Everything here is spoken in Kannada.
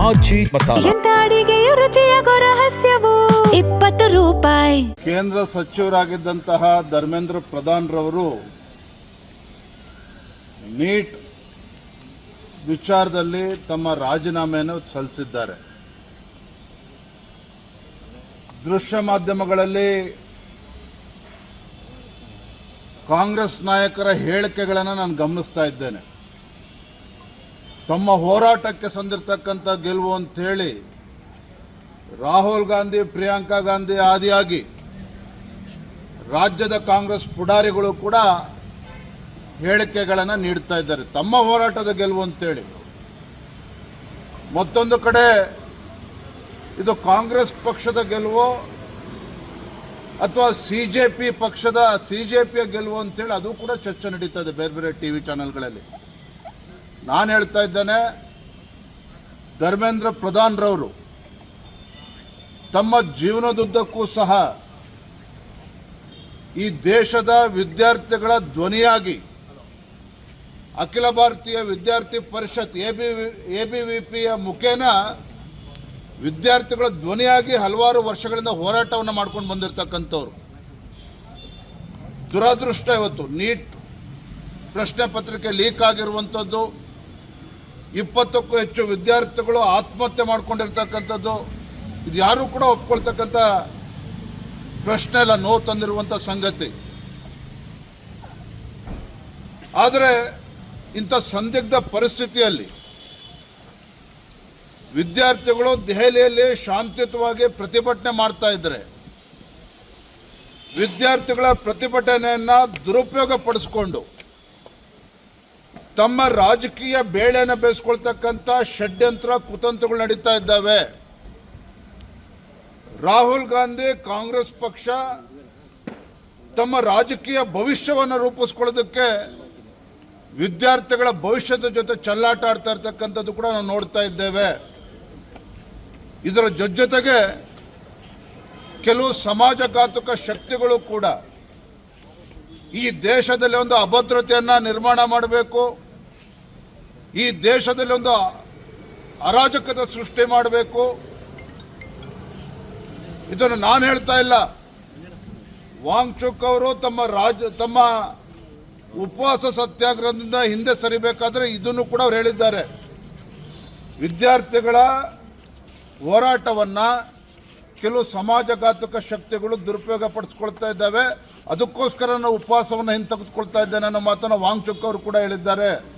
ಆಚಿ ಮಸಾಲ. ಎಂತ ಅಡಿಗೆಯ ರುಚಿಯಾಗೋ ರಹಸ್ಯವು 20 ರೂಪಾಯಿ. ಕೇಂದ್ರ ಸಚಿವರಾಗಿದ್ದಂತಹ ಧರ್ಮೇಂದ್ರ ಪ್ರಧಾನ್ ರವರು ನೀಟ್ ವಿಚಾರದಲ್ಲಿ ತಮ್ಮ ರಾಜೀನಾಮೆಯನ್ನು ಸಲ್ಲಿಸಿದ್ದಾರೆ. ದೃಶ್ಯ ಮಾಧ್ಯಮಗಳಲ್ಲಿ ಕಾಂಗ್ರೆಸ್ ನಾಯಕರ ಹೇಳಿಕೆಗಳನ್ನು ನಾನು ಗಮನಿಸ್ತಾ ಇದ್ದೇನೆ. ತಮ್ಮ ಹೋರಾಟಕ್ಕೆ ಸಂದಿರ್ತಕ್ಕಂಥ ಗೆಲುವು ಅಂತೇಳಿ ರಾಹುಲ್ ಗಾಂಧಿ, ಪ್ರಿಯಾಂಕಾ ಗಾಂಧಿ ಆದಿಯಾಗಿ ರಾಜ್ಯದ ಕಾಂಗ್ರೆಸ್ ಪುಡಾರಿಗಳು ಕೂಡ ಹೇಳಿಕೆಗಳನ್ನು ನೀಡ್ತಾ ಇದ್ದಾರೆ, ತಮ್ಮ ಹೋರಾಟದ ಗೆಲುವು ಅಂತೇಳಿ. ಮತ್ತೊಂದು ಕಡೆ ಇದು ಕಾಂಗ್ರೆಸ್ ಪಕ್ಷದ ಗೆಲುವು ಅಥವಾ ಸಿಜೆಪಿಯ ಗೆಲುವು ಅಂತೇಳಿ ಅದು ಕೂಡ ಚರ್ಚೆ ನಡೀತಾ ಇದೆ ಬೇರೆ ಬೇರೆ ಟಿವಿ ಚಾನೆಲ್ಗಳಲ್ಲಿ. ನಾನು ಹೇಳ್ತಾ ಇದ್ದೇನೆ, ಧರ್ಮೇಂದ್ರ ಪ್ರಧಾನ್ ರವರು ತಮ್ಮ ಜೀವನದುದ್ದಕ್ಕೂ ಸಹ ಈ ದೇಶದ ವಿದ್ಯಾರ್ಥಿಗಳ ಧ್ವನಿಯಾಗಿ ಅಖಿಲ ಭಾರತೀಯ ವಿದ್ಯಾರ್ಥಿ ಪರಿಷತ್ ಎಬಿವಿಪಿಯ ಮುಖೇನ ವಿದ್ಯಾರ್ಥಿಗಳ ಧ್ವನಿಯಾಗಿ ಹಲವಾರು ವರ್ಷಗಳಿಂದ ಹೋರಾಟವನ್ನು ಮಾಡ್ಕೊಂಡು ಬಂದಿರತಕ್ಕಂಥವ್ರು. ದುರದೃಷ್ಟ ಇವತ್ತು ನೀಟ್ ಪ್ರಶ್ನೆ ಪತ್ರಿಕೆ ಲೀಕ್ ಆಗಿರುವಂಥದ್ದು, 20ಕ್ಕೂ ಹೆಚ್ಚು ವಿದ್ಯಾರ್ಥಿಗಳು ಆತ್ಮಹತ್ಯೆ ಮಾಡ್ಕೊಂಡಿರ್ತಕ್ಕಂಥದ್ದು, ಇದು ಯಾರೂ ಕೂಡ ಒಪ್ಕೊಳ್ತಕ್ಕಂಥ ಪ್ರಶ್ನೆ ಇಲ್ಲ, ನೋವು ತಂದಿರುವಂಥ ಸಂಗತಿ. ಆದರೆ ಇಂಥ ಸಂದಿಗ್ಧ ಪರಿಸ್ಥಿತಿಯಲ್ಲಿ ವಿದ್ಯಾರ್ಥಿಗಳು ದೆಹಲಿಯಲ್ಲಿ ಶಾಂತಿಯುತವಾಗಿ ಪ್ರತಿಭಟನೆ ಮಾಡ್ತಾ ಇದ್ದಾರೆ. ವಿದ್ಯಾರ್ಥಿಗಳ ಪ್ರತಿಭಟನೆಯನ್ನು ದುರುಪಯೋಗ ಪಡಿಸಿಕೊಂಡು ತಮ್ಮ ರಾಜಕೀಯ ಬೇಳೆಯನ್ನು ಬೇಯಿಸ್ಕೊಳ್ತಕ್ಕಂಥ ಷಡ್ಯಂತ್ರ ಕುತಂತ್ರಗಳು ನಡೀತಾ ಇದ್ದಾವೆ. ರಾಹುಲ್ ಗಾಂಧಿ, ಕಾಂಗ್ರೆಸ್ ಪಕ್ಷ ತಮ್ಮ ರಾಜಕೀಯ ಭವಿಷ್ಯವನ್ನು ರೂಪಿಸ್ಕೊಳ್ಳೋದಕ್ಕೆ ವಿದ್ಯಾರ್ಥಿಗಳ ಭವಿಷ್ಯದ ಜೊತೆ ಚೆಲ್ಲಾಟ ಆಡ್ತಾ ಇರ್ತಕ್ಕಂಥದ್ದು ಕೂಡ ನಾವು ನೋಡ್ತಾ ಇದ್ದೇವೆ. ಇದರ ಜೊತೆಗೆ ಕೆಲವು ಸಮಾಜಘಾತುಕ ಶಕ್ತಿಗಳು ಕೂಡ ಈ ದೇಶದಲ್ಲಿ ಒಂದು ಅಭದ್ರತೆಯನ್ನು ನಿರ್ಮಾಣ ಮಾಡಬೇಕು, ಈ ದೇಶದಲ್ಲಿ ಒಂದು ಅರಾಜಕತೆ ಸೃಷ್ಟಿ ಮಾಡಬೇಕು. ಇದನ್ನು ನಾನು ಹೇಳ್ತಾ ಇಲ್ಲ, ವಾಂಗ್ಚುಕ್ ಅವರು ತಮ್ಮ ಉಪವಾಸ ಸತ್ಯಾಗ್ರಹದಿಂದ ಹಿಂದೆ ಸರಿಬೇಕಾದ್ರೆ ಇದನ್ನು ಕೂಡ ಅವ್ರು ಹೇಳಿದ್ದಾರೆ. ವಿದ್ಯಾರ್ಥಿಗಳ ಹೋರಾಟವನ್ನು ಕೆಲವು ಸಮಾಜಘಾತುಕ ಶಕ್ತಿಗಳು ದುರುಪಯೋಗ ಪಡಿಸ್ಕೊಳ್ತಾ ಇದ್ದಾವೆ, ಅದಕ್ಕೋಸ್ಕರ ನಾವು ಉಪವಾಸವನ್ನು ಹಿಂತೆಗೆದುಕೊಳ್ತಾ ಇದ್ದೇನೆ ಅನ್ನೋ ಮಾತನ್ನು ವಾಂಗ್ಚುಕ್ ಅವರು ಕೂಡ ಹೇಳಿದ್ದಾರೆ.